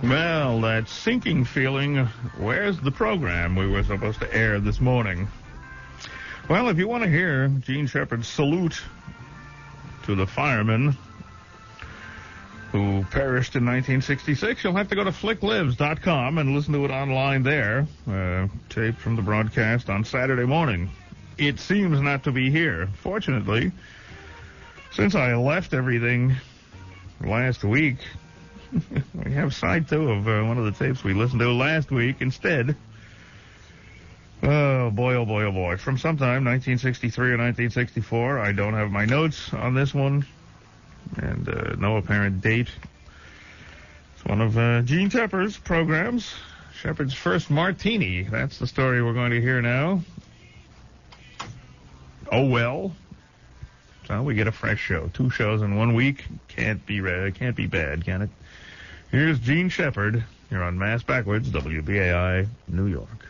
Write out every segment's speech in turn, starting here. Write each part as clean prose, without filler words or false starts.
Well, that sinking feeling, where's the program we were supposed to air this morning? Well, if you want to hear Gene Shepard's salute to the firemen who perished in 1966, you'll have to go to flicklives.com and listen to it online there. Tape from the broadcast on Saturday morning. It seems not to be here. Fortunately, since I left everything last week, we have side 2 of one of the tapes we listened to last week instead. Oh, boy, oh, boy, oh, boy. From sometime, 1963 or 1964. I don't have my notes on this one. And no apparent date. It's one of Gene Tepper's programs. Shepard's First Martini. That's the story we're going to hear now. Oh, well. So we get a fresh show. 2 shows in 1 week. Can't be bad, can it? Here's Gene Shepard. You're on Mass Backwards, WBAI, New York.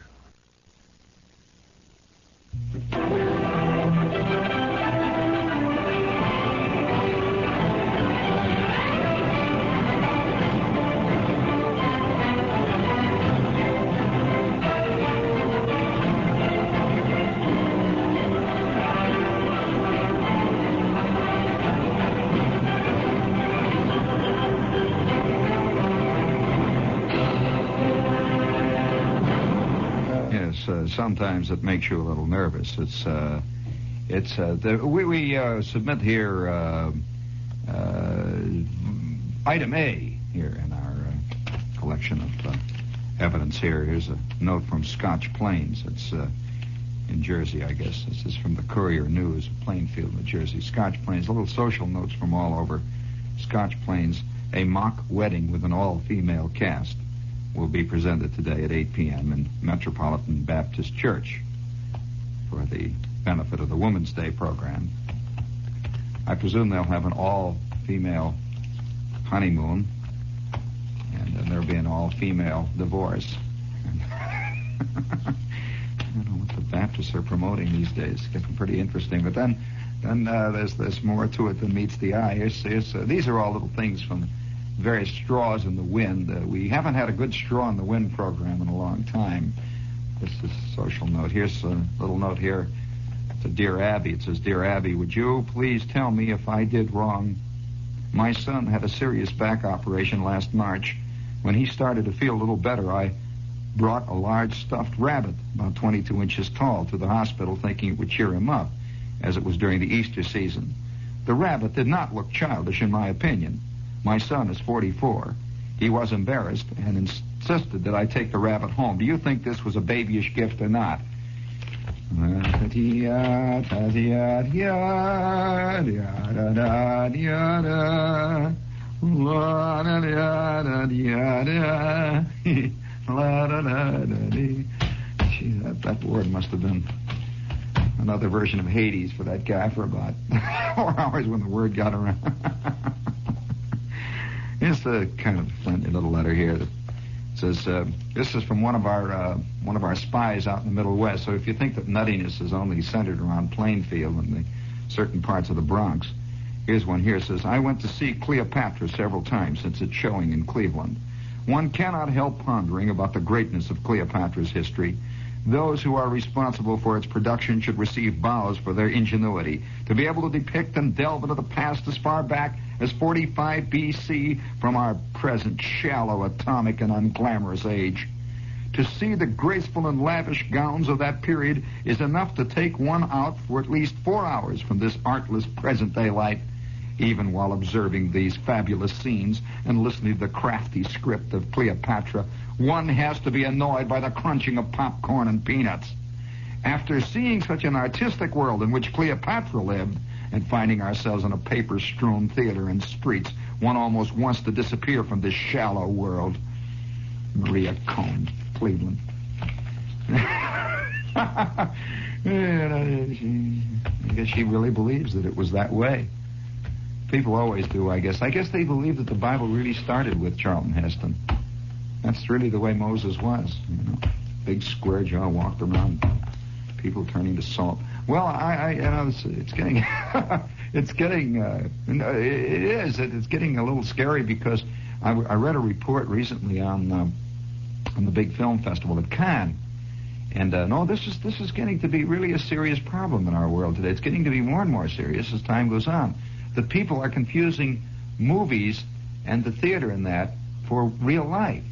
Sometimes it makes you a little nervous. We submit here item A here in our collection of evidence here. Here's a note from Scotch Plains. It's in Jersey, I guess. This is from the Courier News, Plainfield, New Jersey. Scotch Plains, little social notes from all over. Scotch Plains, a mock wedding with an all-female cast will be presented today at 8 p.m. in Metropolitan Baptist Church for the benefit of the Women's Day program. I presume they'll have an all-female honeymoon, and then there'll be an all-female divorce. I don't know what the Baptists are promoting these days. It's getting pretty interesting. But then there's more to it than meets the eye. These are all little things from various straws in the wind. We haven't had a good straw in the wind program in a long time. This is a social note. Here's a little note here to Dear Abby. It says, Dear Abby, would you please tell me if I did wrong? My son had a serious back operation last March. When he started to feel a little better, I brought a large stuffed rabbit, about 22 inches tall, to the hospital thinking it would cheer him up, as it was during the Easter season. The rabbit did not look childish, in my opinion. My son is 44. He was embarrassed and insisted that I take the rabbit home. Do you think this was a babyish gift or not? Gee, that word must have been another version of Hades for that guy for about 4 hours when the word got around. Here's the kind of friendly little letter here that says, this is from one of our spies out in the Middle West. So if you think that nuttiness is only centered around Plainfield and the certain parts of the Bronx, here's one here. It says, I went to see Cleopatra several times since its showing in Cleveland. One cannot help pondering about the greatness of Cleopatra's history. Those who are responsible for its production should receive bows for their ingenuity. To be able to depict and delve into the past as far back as 45 BC from our present shallow, atomic, and unglamorous age. To see the graceful and lavish gowns of that period is enough to take one out for at least 4 hours from this artless present-day life. Even while observing these fabulous scenes and listening to the crafty script of Cleopatra, one has to be annoyed by the crunching of popcorn and peanuts. After seeing such an artistic world in which Cleopatra lived and finding ourselves in a paper-strewn theater and streets, one almost wants to disappear from this shallow world. Maria Cone, Cleveland. I guess she really believes that it was that way. People always do, I guess. I guess they believe that the Bible really started with Charlton Heston. That's really the way Moses was, you know. Big square jaw, walked around, people turning to salt. Well, it's getting, it's getting a little scary because I read a report recently on the big film festival at Cannes. And no, this is getting to be really a serious problem in our world today. It's getting to be more and more serious as time goes on. The people are confusing movies and the theater in that for real life.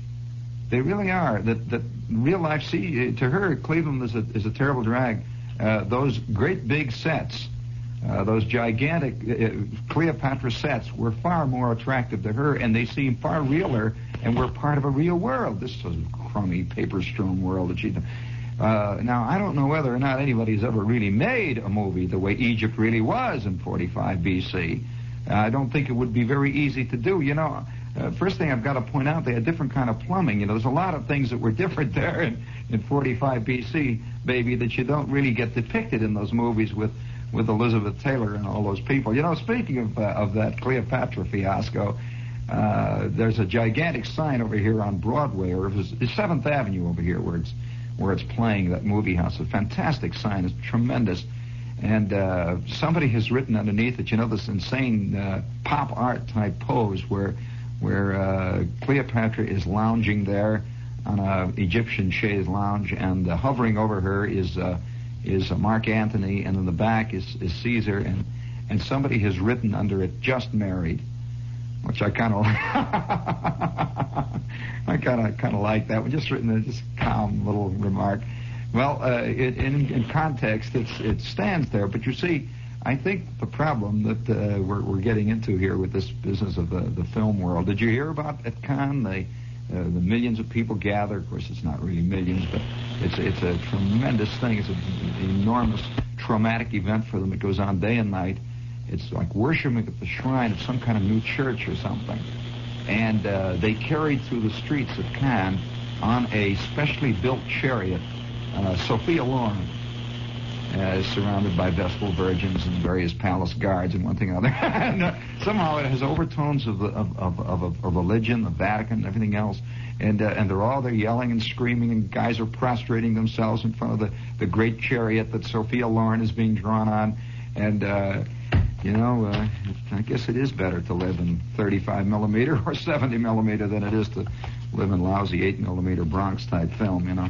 They really are. That real life. See, to her, Cleveland is a terrible drag. Those great big sets, those gigantic Cleopatra sets, were far more attractive to her, and they seem far realer, and we're part of a real world. This is a crummy, paper-strewn world that she. Now, I don't know whether or not anybody's ever really made a movie the way Egypt really was in 45 B.C. I don't think it would be very easy to do. You know, first thing I've got to point out, they had different kind of plumbing. You know, there's a lot of things that were different there in 45 B.C., baby, that you don't really get depicted in those movies with Elizabeth Taylor and all those people. You know, speaking of that Cleopatra fiasco, there's a gigantic sign over here on Broadway, or it's 7th Avenue over here where it's playing, that movie house. A fantastic sign. It's tremendous. And somebody has written underneath it, you know, this insane pop art type pose where Cleopatra is lounging there on a Egyptian chaise lounge, and hovering over her is Mark Antony, and in the back is Caesar, and somebody has written under it, "Just married," which I kind of like that one. Just written a just calm little remark. Well, in context, it stands there. But you see, I think the problem that we're getting into here with this business of the film world. Did you hear about at Cannes the millions of people gather? Of course, it's not really millions, but it's a tremendous thing. It's an enormous traumatic event for them. It goes on day and night. It's like worshiping at the shrine of some kind of new church or something. And they carried through the streets of Cannes on a specially built chariot Sophia Loren, surrounded by Vestal virgins and various palace guards and one thing or other. And, somehow it has overtones of religion, the Vatican, and everything else. And they're all there yelling and screaming, and guys are prostrating themselves in front of the great chariot that Sophia Loren is being drawn on. And I guess it is better to live in 35 millimeter or 70 millimeter than it is to live in lousy 8 millimeter Bronx type film, you know.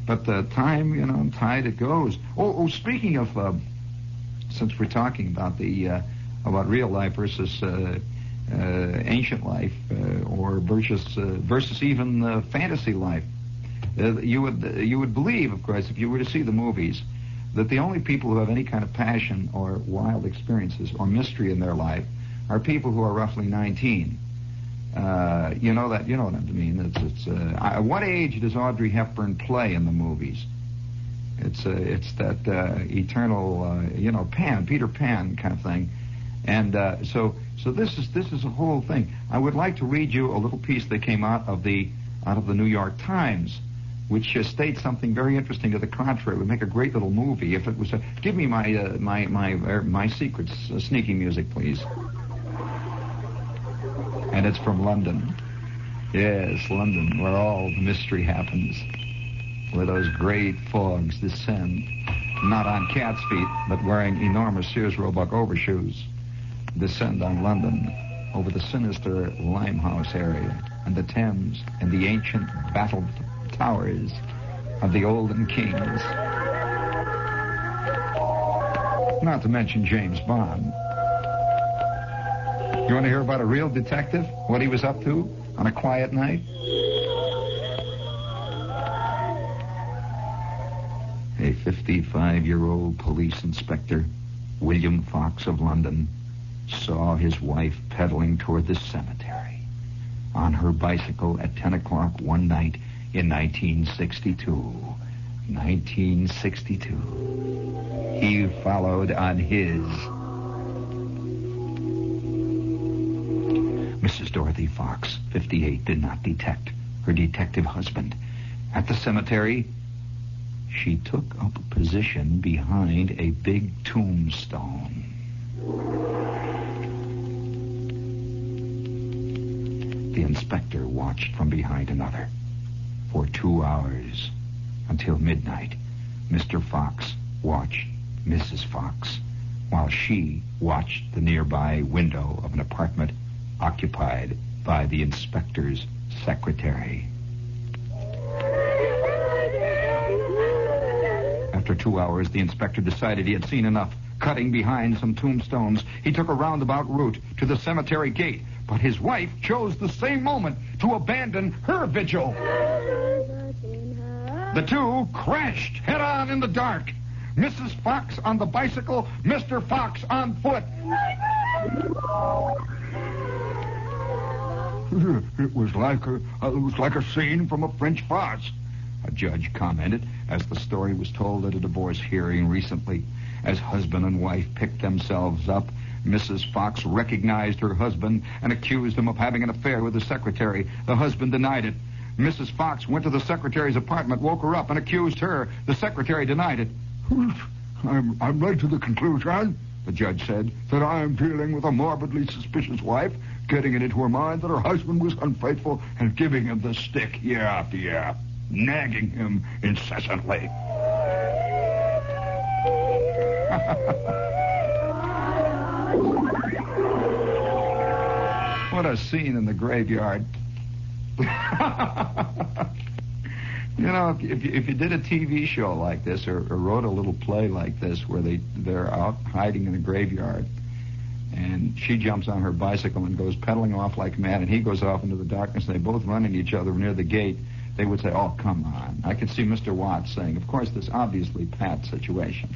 But time, tide it goes. Oh, speaking of, since we're talking about about real life versus ancient life, or versus even fantasy life, you would believe, of course, if you were to see the movies, that the only people who have any kind of passion or wild experiences or mystery in their life are people who are roughly 19. You know what I mean. At what age does Audrey Hepburn play in the movies? It's that eternal, Peter Pan kind of thing. And so this is a whole thing. I would like to read you a little piece that came out of the New York Times, which states something very interesting to the contrary. It would make a great little movie if it was. Give me my secret sneaky music, please. And it's from London. Yes, London, where all the mystery happens, where those great fogs descend, not on cat's feet, but wearing enormous Sears Roebuck overshoes, descend on London over the sinister Limehouse area and the Thames and the ancient battled towers of the olden kings. Not to mention James Bond. You want to hear about a real detective? What he was up to on a quiet night? A 55-year-old police inspector, William Fox of London, saw his wife pedaling toward the cemetery on her bicycle at 10 o'clock one night in 1962. 1962. He followed on his. Mrs. Dorothy Fox, 58, did not detect her detective husband. At the cemetery, she took up a position behind a big tombstone. The inspector watched from behind another. For 2 hours, until midnight, Mr. Fox watched Mrs. Fox, while she watched the nearby window of an apartment occupied by the inspector's secretary. After 2 hours, the inspector decided he had seen enough. Cutting behind some tombstones, he took a roundabout route to the cemetery gate. But his wife chose the same moment to abandon her vigil. The two crashed head-on in the dark. Mrs. Fox on the bicycle, Mr. Fox on foot. It was like a scene from a French farce, a judge commented as the story was told at a divorce hearing recently. As husband and wife picked themselves up, Mrs. Fox recognized her husband and accused him of having an affair with the secretary. The husband denied it. Mrs. Fox went to the secretary's apartment, woke her up, and accused her. The secretary denied it. I'm led to the conclusion, the judge said, that I am dealing with a morbidly suspicious wife, getting it into her mind that her husband was unfaithful and giving him the stick year after year, nagging him incessantly. What a scene in the graveyard. You know, if you did a TV show like this or wrote a little play like this where they're out hiding in a graveyard and she jumps on her bicycle and goes pedaling off like mad and he goes off into the darkness and they both run into each other near the gate, they would say, oh, come on. I could see Mr. Watts saying, of course, this obviously Pat situation.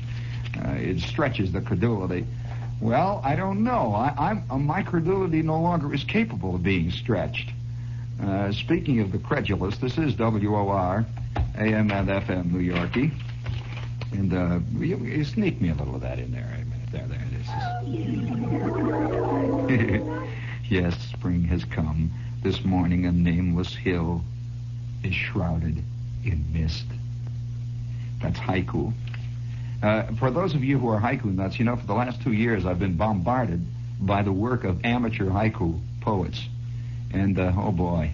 It stretches the credulity. Well, I don't know. My credulity no longer is capable of being stretched. Speaking of the credulous, this is WOR, AM and FM New Yorkie. And you sneak me a little of that in there. A minute. There it is. Yes, spring has come. This morning a nameless hill is shrouded in mist. That's haiku. For those of you who are haiku nuts, you know, for the last 2 years I've been bombarded by the work of amateur haiku poets. And, oh boy,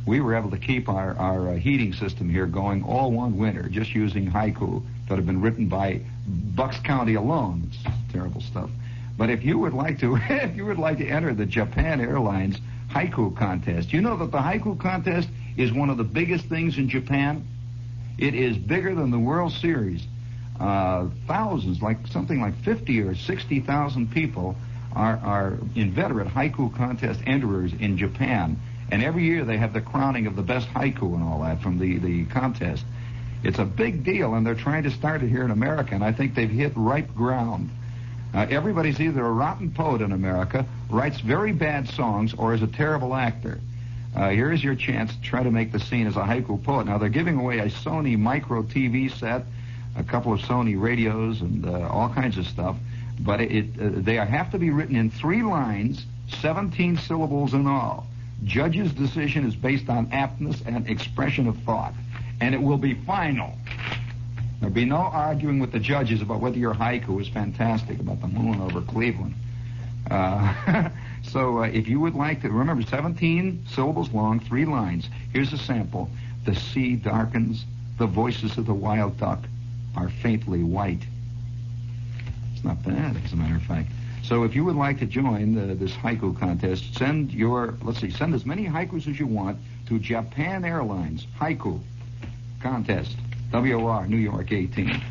we were able to keep our heating system here going all one winter just using haiku that have been written by Bucks County alone. It's terrible stuff. But if you would like to, enter the Japan Airlines haiku contest, you know that the haiku contest is one of the biggest things in Japan. It is bigger than the World Series. Thousands, something like 50 or 60,000 people are inveterate haiku contest enterers in Japan. And every year they have the crowning of the best haiku and all that from the contest. It's a big deal, and they're trying to start it here in America, and I think they've hit ripe ground. Everybody's either a rotten poet in America, writes very bad songs, or is a terrible actor. Here is your chance to try to make the scene as a haiku poet. Now, they're giving away a Sony micro TV set, a couple of Sony radios, and all kinds of stuff. But they have to be written in 3 lines, 17 syllables in all. Judge's decision is based on aptness and expression of thought. And it will be final. There'll be no arguing with the judges about whether your haiku is fantastic about the moon over Cleveland. So if you would like to, remember, 17 syllables long, 3 lines. Here's a sample. The sea darkens, the voices of the wild duck are faintly white. It's not bad, as a matter of fact. So if you would like to join this haiku contest, send as many haikus as you want to Japan Airlines Haiku Contest, WOR, New York 18.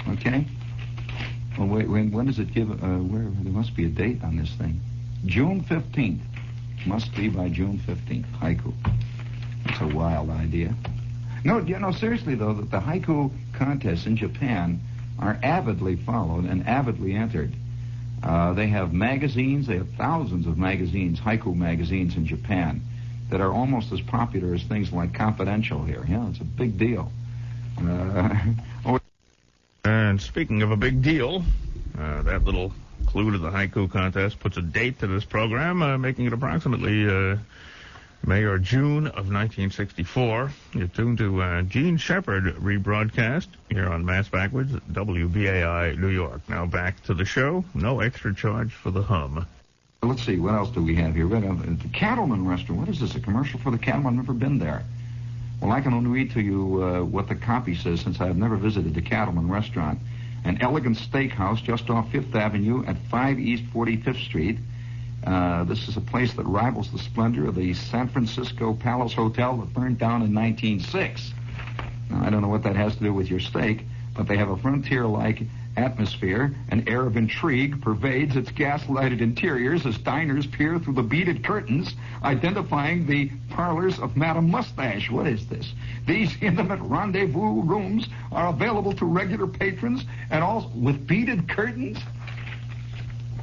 Okay? Well, wait, when does it give, there must be a date on this thing. June 15th. Must be by June 15th, haiku. That's a wild idea. No, seriously, though, that the haiku contests in Japan are avidly followed and avidly entered. They have magazines. They have thousands of magazines, haiku magazines in Japan, that are almost as popular as things like Confidential here. Yeah, it's a big deal. And speaking of a big deal, that little clue to the haiku contest puts a date to this program, making it approximately May or June of 1964. You're tuned to Gene Shepard rebroadcast here on Mass Backwards at WBAI New York. Now back to the show. No extra charge for the hum. Let's see, what else do we have here? The Cattleman Restaurant. What is this, a commercial for the Cattleman? I've never been there. Well, I can only read to you what the copy says, since I've never visited the Cattleman Restaurant. An elegant steakhouse just off 5th Avenue at 5 East 45th Street. This is a place that rivals the splendor of the San Francisco Palace Hotel that burned down in 1906. Now, I don't know what that has to do with your steak, but they have a frontier-like atmosphere. An air of intrigue pervades its gas-lighted interiors as diners peer through the beaded curtains, identifying the parlors of Madame Mustache. What is this? These intimate rendezvous rooms are available to regular patrons and also with beaded curtains.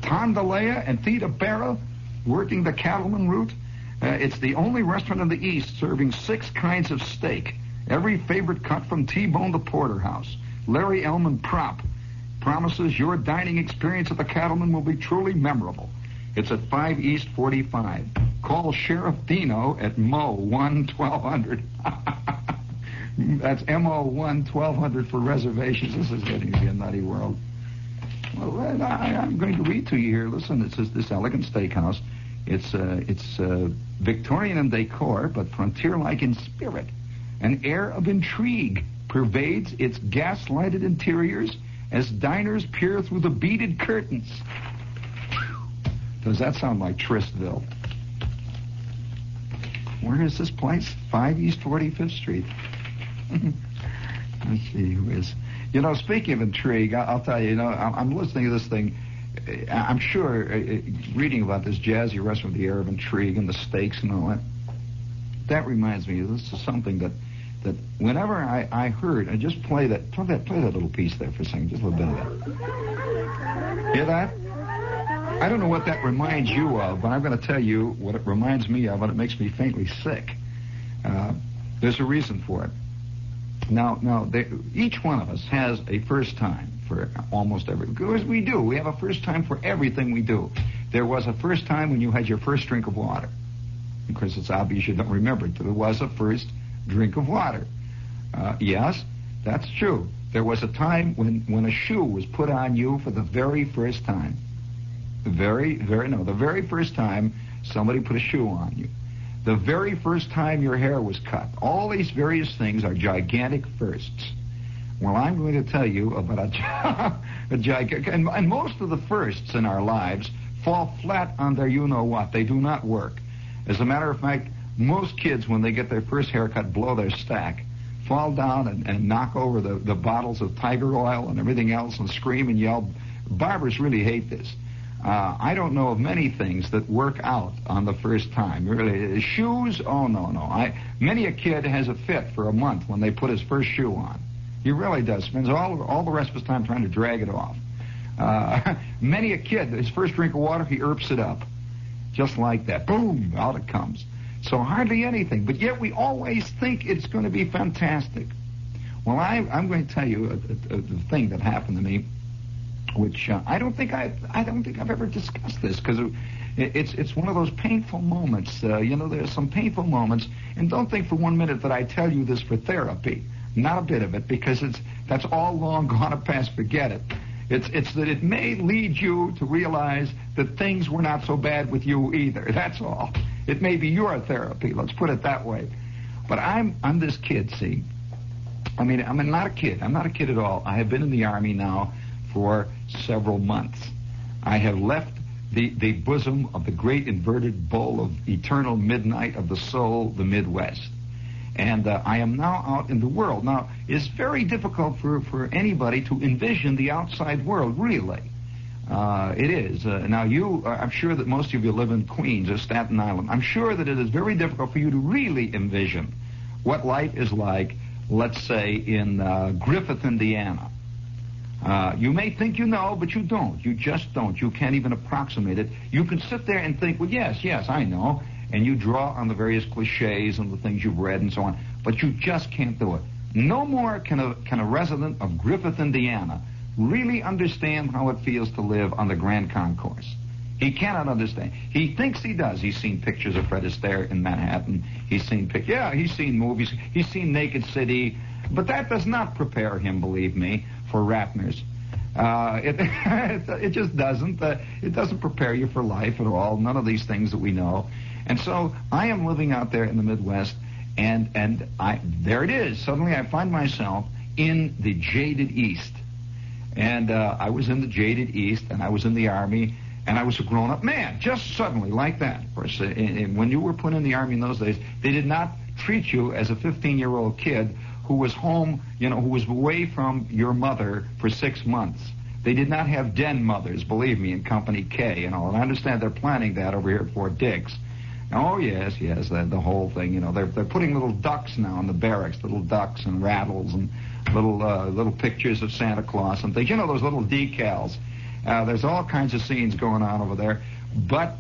Tondalea and Theta Barra working the cattleman route. It's the only restaurant in the East serving 6 kinds of steak. Every favorite cut from T-bone to porterhouse. Larry Elman Prop promises your dining experience at the Cattleman will be truly memorable. It's at 5 East 45. Call Sheriff Dino at Mo1-1200. That's MO1-1200 for reservations. This is getting to be a nutty world. Well, I'm going to read to you here. Listen, it says this elegant steakhouse. It's Victorian in decor, but frontier-like in spirit. An air of intrigue pervades its gas-lighted interiors as diners peer through the beaded curtains. Does that sound like Tristville? Where is this place? 5 East 45th Street. Let's see, who is... You know, speaking of intrigue, I'll tell you, I'm listening to this thing. I'm sure, reading about this jazzy restaurant with the air of intrigue and the steaks and all that, that reminds me, this is something that whenever I heard, I just play that little piece there for a second, just a little bit of that. Hear that? I don't know what that reminds you of, but I'm going to tell you what it reminds me of, and it makes me faintly sick. There's a reason for it. Now, each one of us has a first time for almost everything. Because we do. We have a first time for everything we do. There was a first time when you had your first drink of water. Of course, it's obvious you don't remember it. There was a first drink of water. Yes, that's true. There was a time when a shoe was put on you for the very first time. The very first time somebody put a shoe on you. The very first time your hair was cut. All these various things are gigantic firsts. Well, I'm going to tell you about a gigantic... And most of the firsts in our lives fall flat on their you-know-what. They do not work. As a matter of fact, most kids, when they get their first haircut, blow their stack, fall down and knock over the bottles of Tiger Oil and everything else and scream and yell. Barbers really hate this. I don't know of many things that work out on the first time. Really, shoes, oh, no. Many a kid has a fit for a month when they put his first shoe on. He really does. Spends all the rest of his time trying to drag it off. Many a kid, his first drink of water, he erps it up. Just like that. Boom, out it comes. So hardly anything. But yet we always think it's going to be fantastic. Well, I'm going to tell you a thing that happened to me, which I don't think I've ever discussed this, because it's one of those painful moments. There's some painful moments, and don't think for 1 minute that I tell you this for therapy. Not a bit of it, because that's all long gone past. Forget it. It's that it may lead you to realize that things were not so bad with you either. That's all. It may be your therapy. Let's put it that way. But I'm this kid. See, I'm not a kid. I'm not a kid at all. I have been in the Army now for several months. I have left the bosom of the great inverted bowl of eternal midnight of the soul, the Midwest. And I am now out in the world. Now, it's very difficult for anybody to envision the outside world, really. It is. Now, I'm sure that most of you live in Queens or Staten Island. I'm sure that it is very difficult for you to really envision what life is like, let's say, in Griffith, Indiana. You may think you know, but you don't. You just don't. You can't even approximate it. You can sit there and think, well, yes, I know. And you draw on the various cliches and the things you've read and so on. But you just can't do it. No more can a resident of Griffith, Indiana, really understand how it feels to live on the Grand Concourse. He cannot understand. He thinks he does. He's seen pictures of Fred Astaire in Manhattan. He's seen he's seen movies. He's seen Naked City. But that does not prepare him, believe me, for Ratner's. It just doesn't. It doesn't prepare you for life at all. None of these things that we know. And so I am living out there in the Midwest, and there it is. Suddenly I find myself in the jaded East. And I was in the jaded East, and I was in the Army, And I was a grown-up man, just suddenly, like that. Of course, when you were put in the Army in those days, they did not treat you as a 15-year-old kid who was home, who was away from your mother for 6 months. They did not have den mothers, believe me, in Company K, and I understand they're planning that over here at Fort Dix. Oh, yes, the whole thing, they're putting little ducks now in the barracks, little ducks and rattles and little pictures of Santa Claus and things. Those little decals. There's all kinds of scenes going on over there. But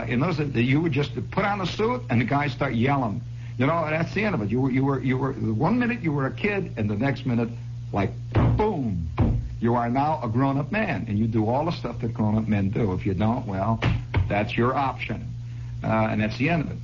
in those, you would just put on a suit and the guys start yelling. That's the end of it. You were 1 minute you were a kid, and the next minute, like, boom, you are now a grown-up man, and you do all the stuff that grown-up men do. If you don't, well, that's your option. And that's the end of it.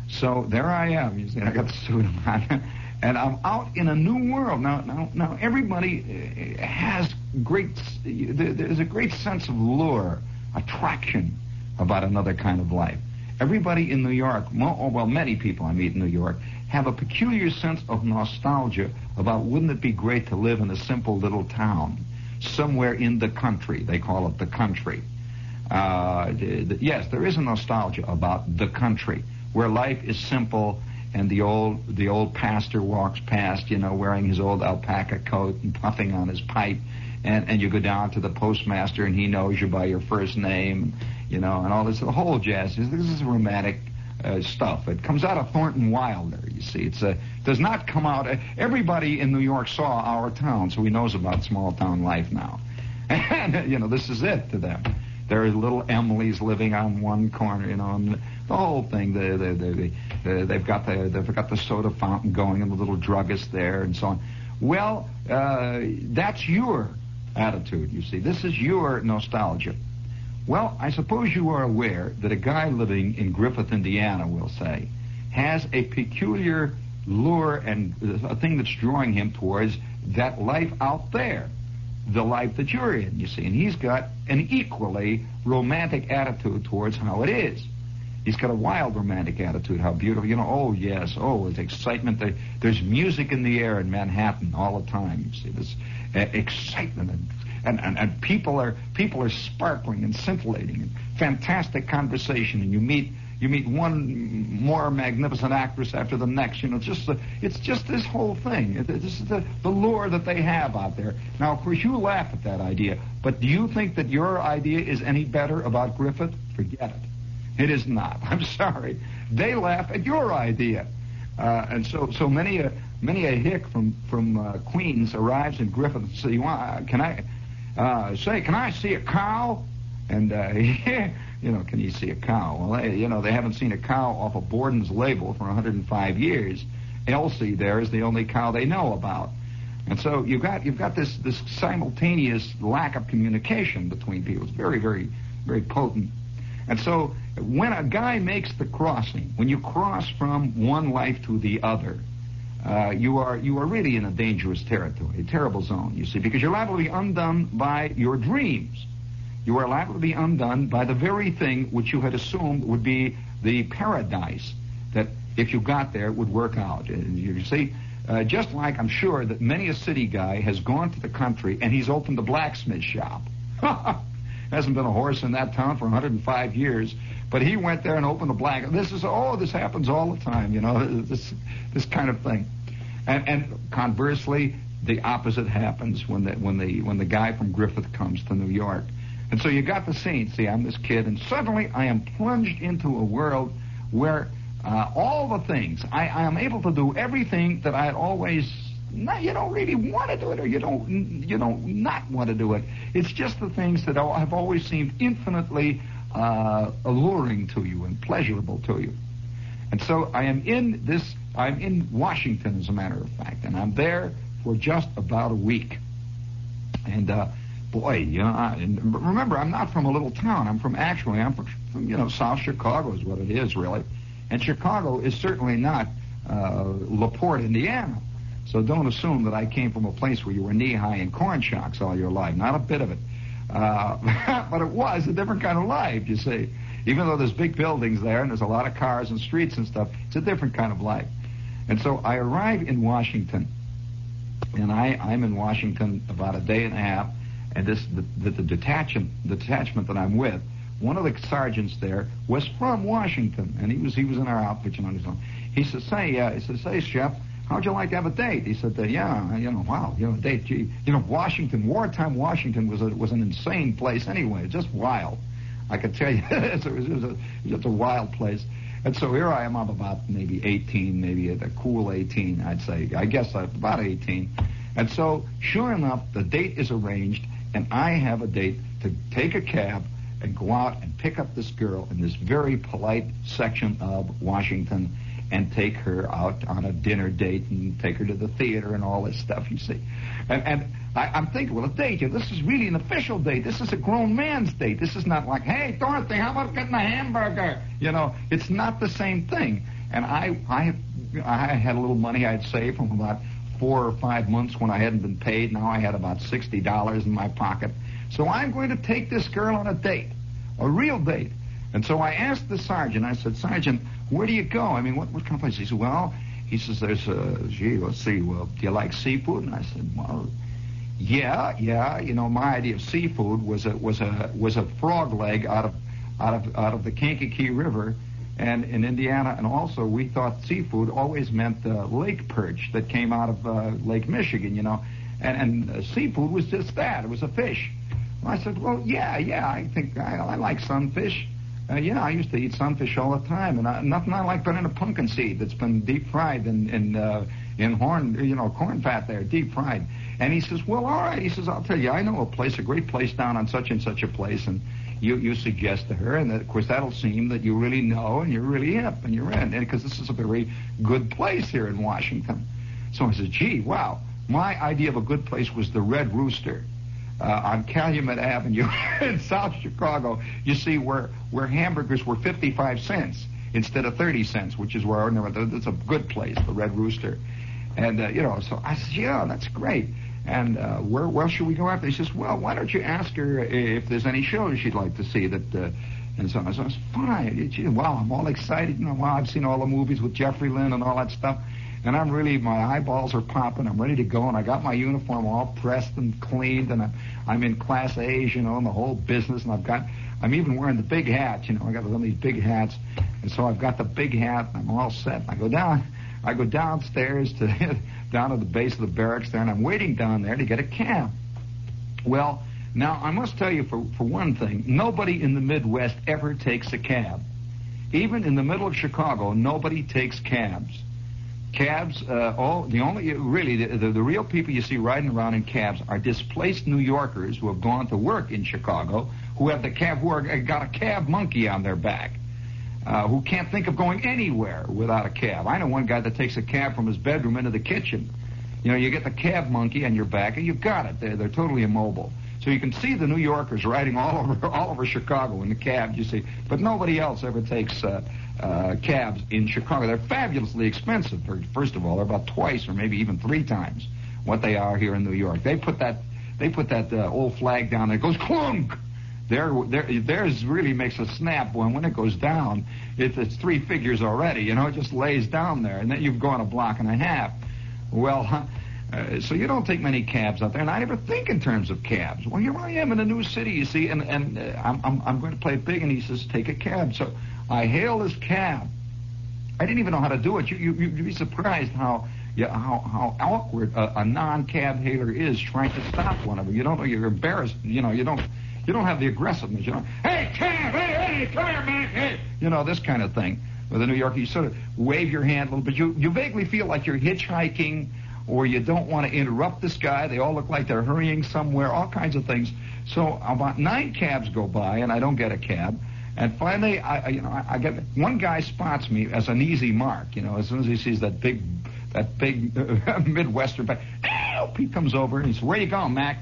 So there I am. You see, I got the suit on. And I'm out in a new world. Now everybody has there's a great sense of lure, attraction about another kind of life. Everybody in New York, many people I meet in New York, have a peculiar sense of nostalgia about wouldn't it be great to live in a simple little town, somewhere in the country. They call it the country. Yes, there is a nostalgia about the country, where life is simple, and the old pastor walks past, wearing his old alpaca coat and puffing on his pipe, and you go down to the postmaster and he knows you by your first name, and all this, the whole jazz. This is romantic stuff. It comes out of Thornton Wilder, you see. It does not come out. Everybody in New York saw our town, so he knows about small town life now. And, this is it to them. There are little Emilys living on one corner, and the whole thing. They've got the soda fountain going, and the little druggist there, and so on. Well, that's your attitude, you see. This is your nostalgia. Well, I suppose you are aware that a guy living in Griffith, Indiana, we'll say, has a peculiar lure and a thing that's drawing him towards that life out there. The life that you're in, you see. And he's got an equally romantic attitude towards how it is. He's got a wild romantic attitude, how beautiful, oh, yes, it's excitement. There's music in the air in Manhattan all the time, you see. This excitement, and people are sparkling and scintillating, and fantastic conversation, and you meet one more magnificent actress after the next. It's just this whole thing. This is the lure that they have out there. Now, of course, you laugh at that idea, but do you think that your idea is any better about Griffith? Forget it. It is not. I'm sorry. They laugh at your idea, and so many a hick from Queens arrives in Griffith and says, "Can I see a cow?" And can you see a cow? Well, they haven't seen a cow off of Borden's label for 105 years. Elsie there is the only cow they know about. And so you've got this simultaneous lack of communication between people. It's very, very, very potent. And so when a guy makes the crossing, when you cross from one life to the other, you are really in a dangerous territory, a terrible zone, you see, because you're liable to be undone by your dreams. You are liable to be undone by the very thing which you had assumed would be the paradise that, if you got there, would work out. You see, just like I'm sure that many a city guy has gone to the country and he's opened a blacksmith shop. Hasn't been a horse in that town for 105 years, but he went there and opened a black. This happens all the time, this kind of thing. And conversely, the opposite happens when the guy from Griffith comes to New York. And so you got the scene. See, I'm this kid, and suddenly I am plunged into a world where all the things, I am able to do everything that I had always, you don't really want to do it, or you don't not want to do it. It's just the things that have always seemed infinitely alluring to you and pleasurable to you. And so I'm in Washington, as a matter of fact, and I'm there for just about a week. And boy, remember, I'm not from a little town. I'm from South Chicago is what it is, really. And Chicago is certainly not LaPorte, Indiana. So don't assume that I came from a place where you were knee-high in corn shocks all your life. Not a bit of it. But it was a different kind of life, you see. Even though there's big buildings there and there's a lot of cars and streets and stuff, it's a different kind of life. And so I arrive in Washington, and I'm in Washington about a day and a half, and the detachment that I'm with, one of the sergeants there was from Washington, and he was in our outfit, you know. He says, "Say, Shep, how'd you like to have a date?" He said, "Yeah, wow, date. Gee, Washington, wartime Washington was an insane place anyway, just wild. I could tell you, it was just a wild place." And so here I am, I'm about maybe 18, maybe a cool 18, I'd say. I guess about 18. And so, sure enough, the date is arranged, and I have a date to take a cab and go out and pick up this girl in this very polite section of Washington and take her out on a dinner date and take her to the theater and all this stuff, you see. And I'm thinking, well, a date, this is really an official date. This is a grown man's date. This is not like, "Hey, Dorothy, how about getting a hamburger?" It's not the same thing. And I had a little money I'd saved from about 4 or 5 months when I hadn't been paid. Now I had about $60 in my pocket. So I'm going to take this girl on a date, a real date. And so I asked the sergeant, I said, "Sergeant, where do you go? I mean, what kind of place?" He said, "Well," he says, "there's let's see, well, do you like seafood?" And I said, "Well, yeah. My idea of seafood was a frog leg out of the Kankakee River and in Indiana, and also we thought seafood always meant lake perch that came out of Lake Michigan, and seafood was just that. It was a fish." Well, I said, "Well, yeah, I think I like sunfish. I used to eat sunfish all the time, and nothing I like better than a pumpkin seed that's been deep fried in corn fat there, deep fried." And he says, "Well, all right." He says, "I'll tell you, I know a great place down on such and such a place," and you suggest to her, and of course that'll seem that you really know and you're really hip and you're in, because this is a very good place here in Washington. So I said, "Gee, wow, my idea of a good place was the Red Rooster on Calumet Avenue in South Chicago. You see, where hamburgers were 55 cents instead of 30 cents, which is where it's a good place, the Red Rooster." And so I said, "Yeah, that's great. And where should we go after?" He says, "Well, why don't you ask her if there's any shows she'd like to see that." And so I said, "Fine. Gee, wow, I'm all excited. Wow, I've seen all the movies with Jeffrey Lynn and all that stuff. And my eyeballs are popping. I'm ready to go. And I got my uniform all pressed and cleaned. And I'm in Class A's, and the whole business. And I'm even wearing the big hat. I got one of these big hats. And so I've got the big hat. And I'm all set. I go downstairs down to the base of the barracks there, and I'm waiting down there to get a cab. Well, now I must tell you for one thing, nobody in the Midwest ever takes a cab. Even in the middle of Chicago, nobody takes cabs. Cabs, the real people you see riding around in cabs are displaced New Yorkers who have gone to work in Chicago, who have got a cab monkey on their back. Who can't think of going anywhere without a cab. I know one guy that takes a cab from his bedroom into the kitchen. You get the cab monkey on your back, and you've got it. They're totally immobile. So you can see the New Yorkers riding all over Chicago in the cabs, you see. But nobody else ever takes cabs in Chicago. They're fabulously expensive. First of all, they're about twice or maybe even 3 times what they are here in New York. They put that old flag down there. It goes clunk. Theirs really makes a snap when it goes down. It's 3 figures already, it just lays down there, and then you've gone a block and a half. Well, so you don't take many cabs out there, and I never think in terms of cabs. Well, here I am in a new city, you see, and I'm going to play big, and he says, "Take a cab." So I hail this cab. I didn't even know how to do it. You'd be surprised how awkward a non-cab hailer is trying to stop one of them. You don't know, you're embarrassed, you don't have the aggressiveness, "Hey, cab, hey, come here, man, hey." This kind of thing. With a New Yorker, you sort of wave your hand a little bit. You vaguely feel like you're hitchhiking, or you don't want to interrupt this guy. They all look like they're hurrying somewhere, all kinds of things. So about 9 cabs go by, and I don't get a cab. And finally, I get one guy spots me as an easy mark. As soon as he sees that big Midwestern guy, he comes over and he says, "Where you going, Mac?"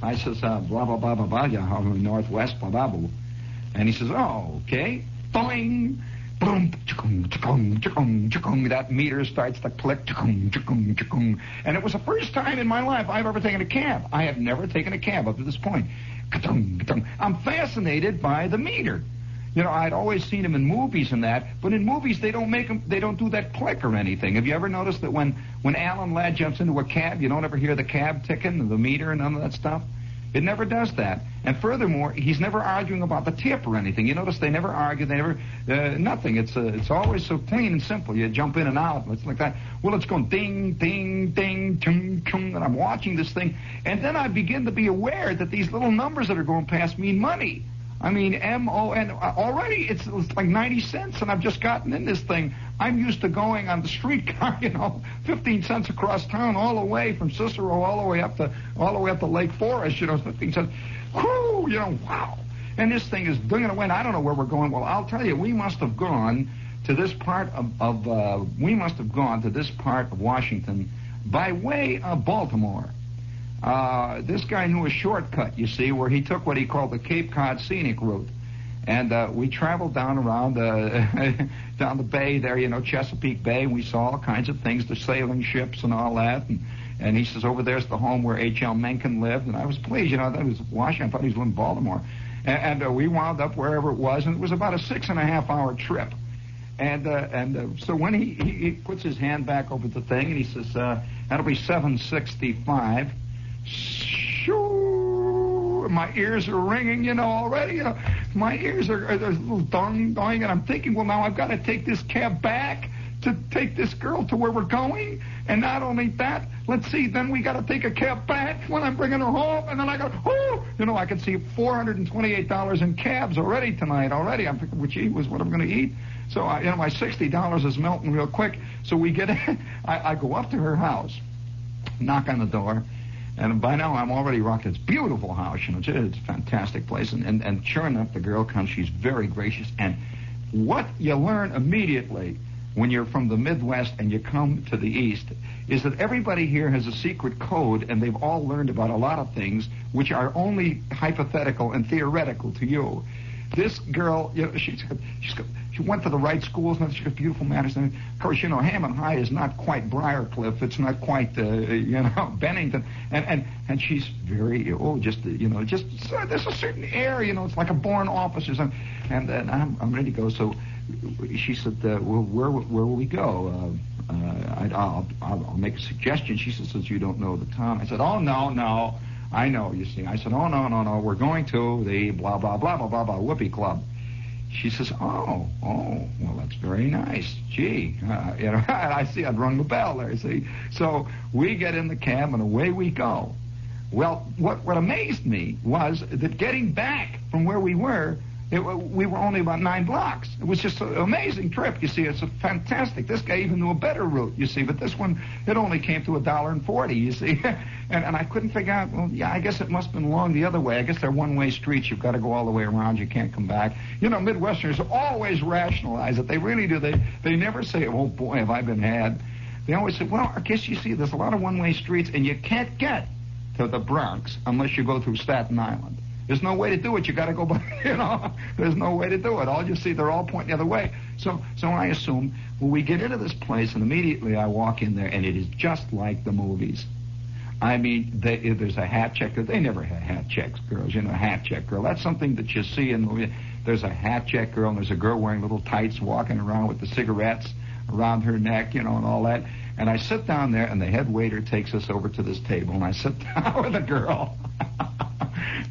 I says, "Blah, blah, blah, blah, blah, yeah, Northwest, blah, blah, blah." And he says, "Oh, okay." Boing. Boom. That meter starts to click. And it was the first time in my life I've ever taken a cab. I have never taken a cab up to this point. I'm fascinated by the meter. I'd always seen them in movies and that, but in movies they don't do that click or anything. Have you ever noticed that when Alan Ladd jumps into a cab, you don't ever hear the cab ticking, the meter and none of that stuff? It never does that. And furthermore, he's never arguing about the tip or anything. You notice they never argue. They never, nothing. It's always so clean and simple. You jump in and out. It's like that. Well, it's going ding, ding, ding, chung, chung, and I'm watching this thing. And then I begin to be aware that these little numbers that are going past mean money. I mean, M-O-N. Already it's like 90 cents, and I've just gotten in this thing. I'm used to going on the streetcar, 15 cents across town, all the way from Cicero, all the way up to Lake Forest, 15 cents. Whoo, wow. And this thing is dinging away, and I don't know where we're going. Well, I'll tell you, we must have gone to this part of Washington by way of Baltimore. This guy knew a shortcut, you see, where he took what he called the Cape Cod Scenic Route. And we traveled down around down the bay there, Chesapeake Bay, and we saw all kinds of things, the sailing ships and all that. And he says, over there's the home where H.L. Mencken lived. And I was pleased, that was Washington. I thought he was in Baltimore. And we wound up wherever it was, and it was about a 6.5-hour trip. And so when he puts his hand back over the thing, and he says, that'll be 765. Shoo! My ears are ringing, already. My ears are a little dong, and I'm thinking, well, now I've got to take this cab back to take this girl to where we're going. And not only that, let's see, then we got to take a cab back when I'm bringing her home. And then I go, I can see $428 in cabs already tonight. I'm thinking, well, gee, what am I going to eat? So, my $60 is melting real quick. So we get in. I go up to her house, knock on the door. And by now, I'm already rocked. It's a beautiful house, It's a fantastic place. And sure enough, the girl comes. She's very gracious. And what you learn immediately when you're from the Midwest and you come to the East is that everybody here has a secret code, and they've all learned about a lot of things which are only hypothetical and theoretical to you. This girl, she went to the right schools, and she's got beautiful manners. And of course, Hammond High is not quite Briarcliff. It's not quite, Bennington. And she's very, there's a certain air, it's like a born officer. And I'm ready to go. So she said, well, where will we go? I'll make a suggestion. She said, since you don't know the town. I said, oh, no. I know, you see. I said, oh, no, we're going to the blah, blah, blah, blah, blah, blah, Whoopee Club. She says, oh, well, that's very nice. Gee, I see I'd rung the bell there, see. So we get in the cab, and away we go. Well, what amazed me was that getting back from where we were, we were only about 9 blocks. It was just an amazing trip, you see. It's a fantastic. This guy even knew a better route, you see. But this one, it only came to $1.40, you see. and I couldn't figure out, well, yeah, I guess it must have been along the other way. I guess they're one-way streets. You've got to go all the way around. You can't come back. Midwesterners always rationalize it. They really do. They never say, oh, boy, have I been had. They always say, well, I guess you see there's a lot of one-way streets, and you can't get to the Bronx unless you go through Staten Island. There's no way to do it. You got to go by, There's no way to do it. All you see, they're all pointing the other way. So I assume, well, we get into this place, and immediately I walk in there, and it is just like the movies. I mean, there's a hat checker. They never had hat checks, girls. Hat check girl. That's something that you see in movies. There's a hat check girl, and there's a girl wearing little tights walking around with the cigarettes around her neck, and all that. And I sit down there, and the head waiter takes us over to this table, and I sit down with the girl.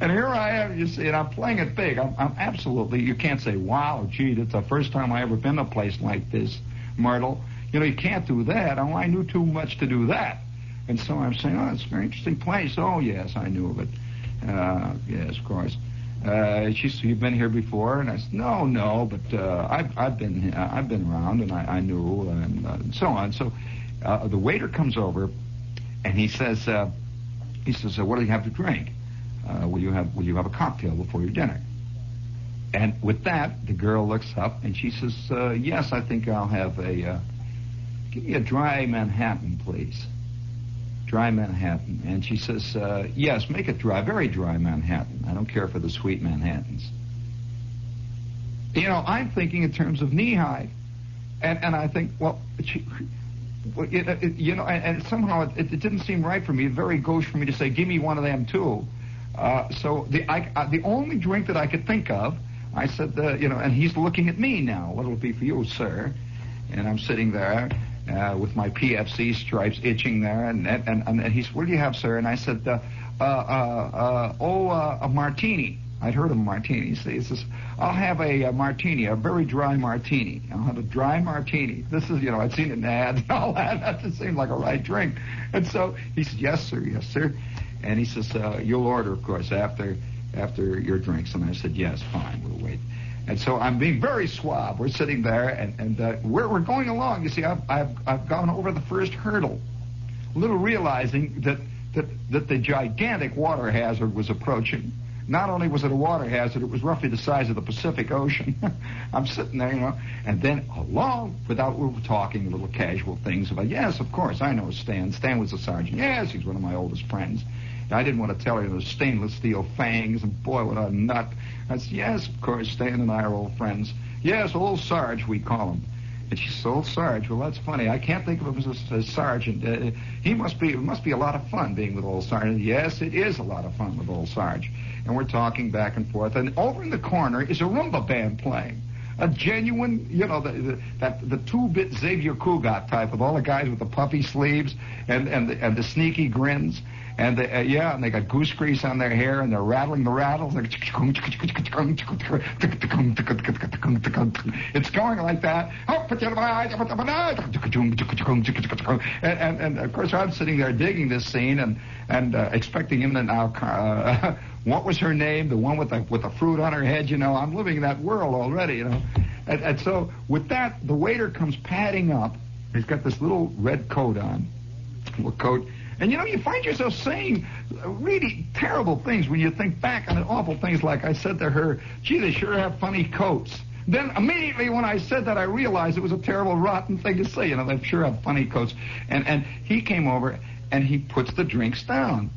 And here I am, you see, and I'm playing it big. I'm absolutely, you can't say, wow, gee, that's the first time I ever been to a place like this, Myrtle. You can't do that. Oh, I knew too much to do that. And so I'm saying, oh, it's a very interesting place. Oh, yes, I knew of it. Yes, of course. She said, you've been here before? And I said, no, but I've been around, and I knew, and so on. So the waiter comes over, and he says, what do you have to drink? Will you have a cocktail before your dinner? And with that, the girl looks up, and she says, yes, I think I'll have give me a dry Manhattan, please. Dry Manhattan. And she says, yes, make it dry, very dry Manhattan. I don't care for the sweet Manhattans. I'm thinking in terms of knee-high. And I think, well, and somehow it didn't seem right for me, very gauche for me to say, give me one of them, too. So the only drink that I could think of, I said, and he's looking at me now. What'll it be for you, sir? And I'm sitting there with my PFC stripes itching there, and he said, what do you have, sir? And I said, a martini. I'd heard of a martini. He says, I'll have a martini, a very dry martini. I'll have a dry martini. This is, I'd seen it in ads and all that. That just seemed like a right drink. And so he said, yes, sir. And he says, you'll order, of course, after your drinks. And I said, yes, fine, we'll wait. And so I'm being very suave. We're sitting there, and we're going along. You see, I've gone over the first hurdle, little realizing that the gigantic water hazard was approaching. Not only was it a water hazard, it was roughly the size of the Pacific Ocean. I'm sitting there, and then we were talking little casual things about, yes, of course, I know Stan. Stan was a sergeant. Yes, he's one of my oldest friends. I didn't want to tell her those stainless steel fangs, and boy, what a nut. I said, yes, of course, Stan and I are old friends. Yes, old Sarge, we call him. And she said, old Sarge, well, that's funny. I can't think of him as a sergeant. It must be a lot of fun being with old Sarge. Yes, it is a lot of fun with old Sarge. And we're talking back and forth. And over in the corner is a rumba band playing. A genuine, the 2-bit Xavier Cugat type with all the guys with the puffy sleeves and the sneaky grins. And they got goose grease on their hair, and they're rattling the rattles. It's going like that. And of course, I'm sitting there digging this scene and expecting him to now. What was her name? The one with the fruit on her head. I'm living in that world already. And so with that, the waiter comes padding up. He's got this little red coat on, And, you find yourself saying really terrible things when you think back on the awful things like I said to her, gee, they sure have funny coats. Then immediately when I said that, I realized it was a terrible, rotten thing to say. They sure have funny coats. And he came over, and he puts the drinks down.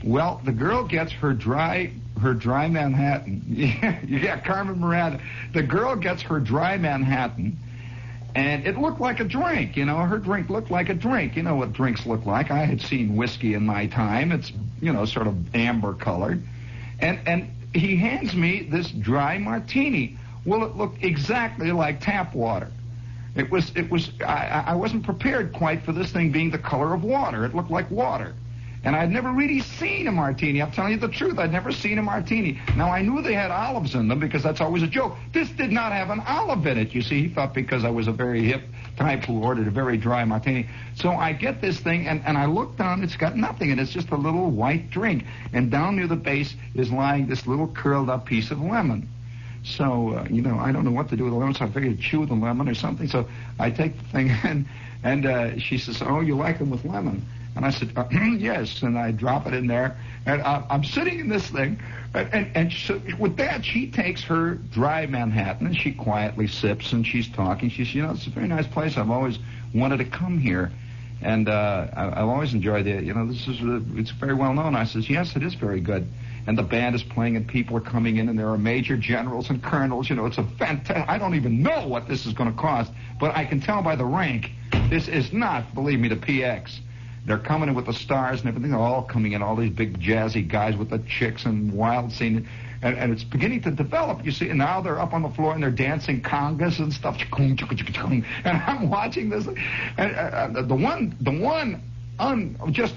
Well, the girl gets her dry Manhattan. Yeah, Carmen Miranda. The girl gets her dry Manhattan. And it looked like a drink, Her drink looked like a drink. You know what drinks look like. I had seen whiskey in my time. It's, sort of amber colored. And he hands me this dry martini. Well, it looked exactly like tap water. I wasn't prepared quite for this thing being the color of water. It looked like water. And I'd never really seen a martini. I'm telling you the truth. I'd never seen a martini. Now, I knew they had olives in them because that's always a joke. This did not have an olive in it. You see, he thought because I was a very hip type who ordered a very dry martini. So I get this thing, and I look down. It's got nothing, and it's just a little white drink. And down near the base is lying this little curled-up piece of lemon. So, I don't know what to do with the lemon, so I figured chew the lemon or something. So I take the thing, and she says, oh, you like them with lemon? And I said, yes, and I drop it in there. And I'm sitting in this thing, and so with that, she takes her dry Manhattan, and she quietly sips, and she's talking. She says, it's a very nice place. I've always wanted to come here. And I've always enjoyed it. It's very well known. I says, yes, it is very good. And the band is playing, and people are coming in, and there are major generals and colonels. It's a fantastic. I don't even know what this is going to cost, but I can tell by the rank, this is not, believe me, the PX. They're coming in with the stars and everything. They're all coming in, all these big jazzy guys with the chicks and wild scene. And it's beginning to develop, you see. And now they're up on the floor and they're dancing congas and stuff. And I'm watching this. And the one just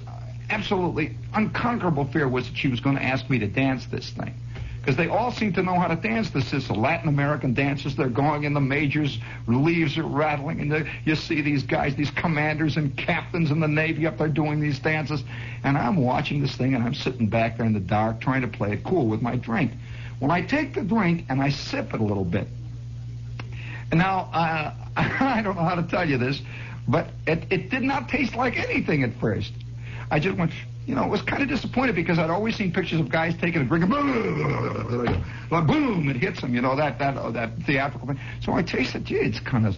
absolutely unconquerable fear was that she was going to ask me to dance this thing. Because they all seem to know how to dance this. It's the Latin American dances. They're going in the majors. Leaves are rattling. And you see these guys, these commanders and captains in the Navy up there doing these dances. And I'm watching this thing, and I'm sitting back there in the dark trying to play it cool with my drink. Well, I take the drink, and I sip it a little bit. And now, I don't know how to tell you this, but it did not taste like anything at first. I just went... it was kind of disappointed because I'd always seen pictures of guys taking a drink and boom, it hits them, that theatrical thing. So I tasted, gee, it's kind of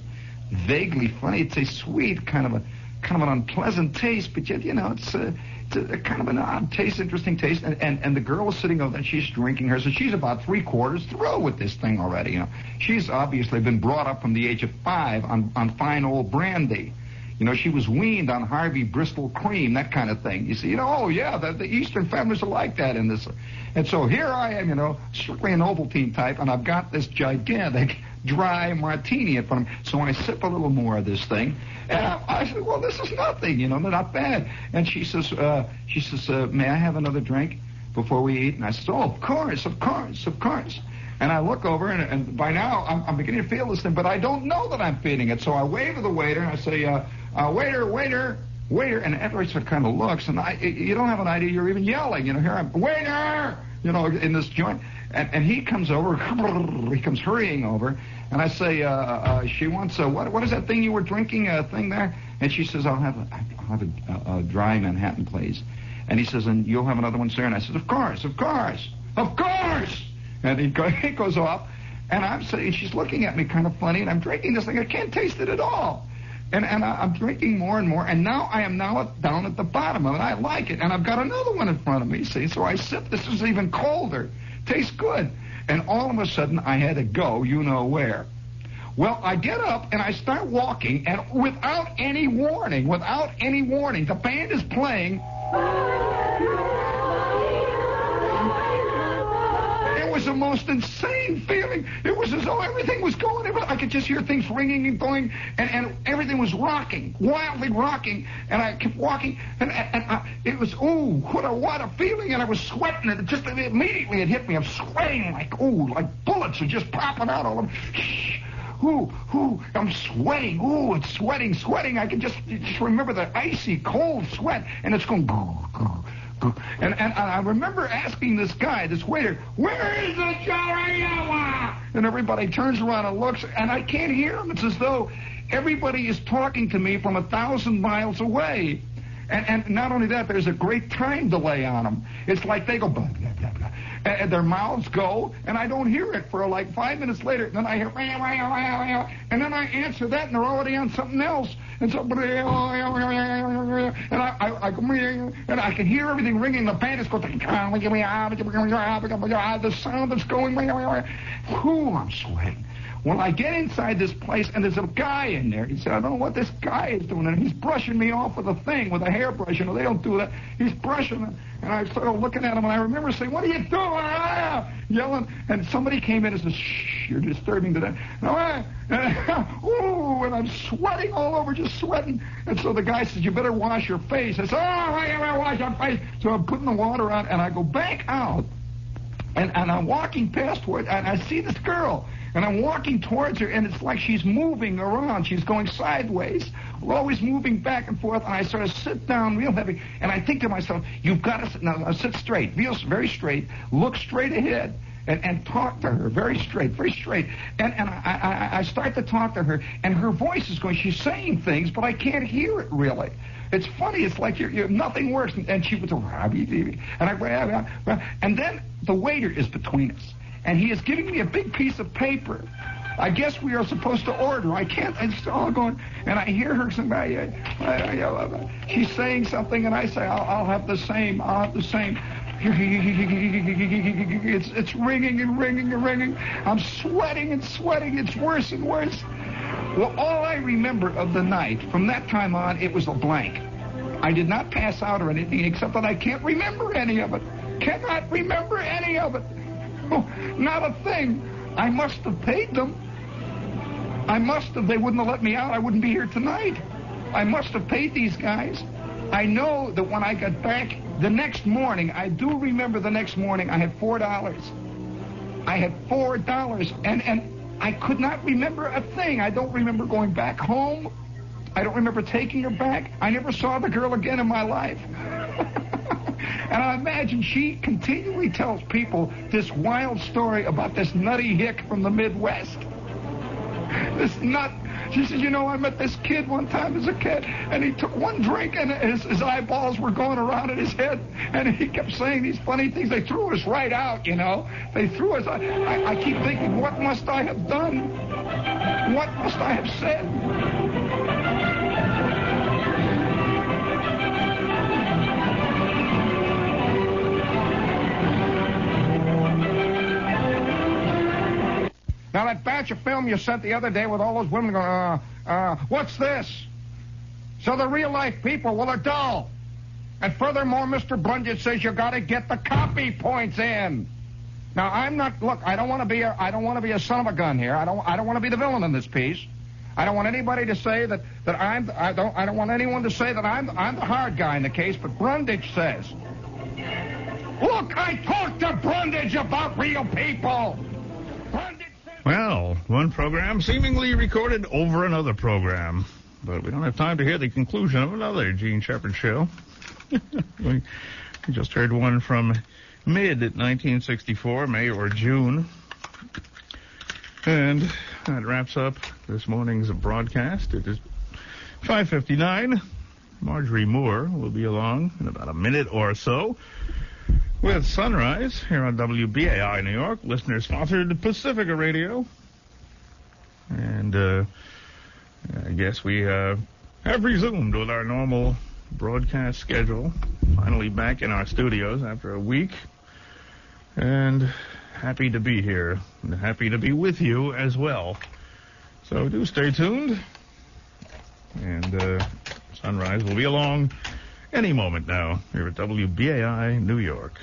vaguely funny. It's a sweet, kind of an unpleasant taste, but yet, it's a kind of an odd taste, interesting taste. And the girl was sitting over there, and she's drinking hers, and she's about 3/4 through with this thing already. She's obviously been brought up from the age of 5 on fine old brandy. She was weaned on Harvey Bristol cream, that kind of thing. You see, the Eastern families are like that in this. And so here I am, strictly an Ovaltine type, and I've got this gigantic dry martini in front of me. So I sip a little more of this thing, and I said, well, this is nothing, not bad. And she says, may I have another drink before we eat? And I said, oh, of course. And I look over, and by now I'm beginning to feel this thing, but I don't know that I'm feeling it. So I wave to the waiter, and I say, waiter. And everybody sort of kind of looks, and you don't have an idea. You're even yelling. Here I'm, waiter, in this joint. And he comes over. He comes hurrying over, and I say, she wants what is that thing you were drinking? Thing there? And she says, I'll have a dry Manhattan, please. And he says, and you'll have another one, sir? And I said, of course. And he goes off, and I'm saying, she's looking at me kind of funny, and I'm drinking this thing. I can't taste it at all. And I'm drinking more and more, and now I am down at the bottom of it. I like it, and I've got another one in front of me, see? So I sip. This is even colder. Tastes good. And all of a sudden, I had to go, where. Well, I get up, and I start walking, and without any warning, the band is playing. It was the most insane feeling. It was as though everything was going. I could just hear things ringing and going, and everything was rocking, wildly rocking. And I kept walking, and it was, what a feeling. And I was sweating, and immediately it hit me. I'm sweating like bullets are just popping out all over. I'm sweating. It's sweating. I can just remember the icy, cold sweat, and it's going. And I remember asking this waiter, where is the Iowa? And everybody turns around and looks, and I can't hear them. It's as though everybody is talking to me from 1,000 miles away. And not only that, there's a great time delay on them. It's like they go, blah, blah, blah, blah. And their mouths go, and I don't hear it for like 5 minutes later. Then I hear, and then I answer that, and they're already on something else. And so, and I can hear everything ringing. The band is going, the sound that's going, I'm sweating. Well, I get inside this place, and there's a guy in there. He said, I don't know what this guy is doing. And he's brushing me off with a thing, with a hairbrush. They don't do that. He's brushing it. And I started looking at him, and I remember saying, what are you doing? Yelling. And somebody came in and said, shh, you're disturbing to that. And I'm sweating all over, just sweating. And so the guy says, you better wash your face. I said, I gotta wash my face. So I'm putting the water on, and I go back out. And I'm walking past her, and I see this girl. And I'm walking towards her, and it's like she's moving around. She's going sideways, always moving back and forth. And I sort of sit down real heavy, and I think to myself, you've got to sit straight, very straight, look straight ahead, and talk to her very straight. And I start to talk to her, and her voice is going. She's saying things, but I can't hear it really. It's funny. It's like nothing works. And she would go, and then the waiter is between us. And he is giving me a big piece of paper. I guess we are supposed to order. I can't. It's all going. And I hear her saying, she's saying something, and I say, I'll have the same. I'll have the same. It's ringing and ringing and ringing. I'm sweating and sweating. It's worse and worse. Well, all I remember of the night, from that time on, it was a blank. I did not pass out or anything, except that I can't remember any of it. Cannot remember any of it. Oh, not a thing. I must have paid them. I must have. They wouldn't have let me out. I wouldn't be here tonight. I must have paid these guys. I know that when I got back the next morning, I do remember the next morning, I had $4. I had $4, and I could not remember a thing. I don't remember going back home. I don't remember taking her back. I never saw the girl again in my life. And I imagine she continually tells people this wild story about this nutty hick from the Midwest. This nut. She says, I met this kid one time as a kid, and he took one drink, and his eyeballs were going around in his head, and he kept saying these funny things. They threw us right out, They threw us out. I keep thinking, what must I have done? What must I have said? Now, that batch of film you sent the other day with all those women going, what's this? So the real-life people, well, are dull. And furthermore, Mr. Blungett says you got to get the copy points in. Now, I'm not. Look, I don't want to be a son of a gun here. I don't want to be the villain in this piece. I don't want anybody to say that I don't want anyone to say that I'm the hard guy in the case. But Brundage says, look, I talked to Brundage about real people. Brundage says. Well, one program seemingly recorded over another program, but we don't have time to hear the conclusion of another Gene Shepard show. We just heard one from mid-1964, May or June. And that wraps up this morning's broadcast. It is 5:59. Marjorie Moore will be along in about a minute or so with Sunrise here on WBAI New York, listener-sponsored Pacifica Radio. And I guess we have resumed with our normal broadcast schedule. Finally back in our studios after a week. And happy to be here. And happy to be with you as well. So do stay tuned. And Sunrise will be along any moment now here at WBAI New York.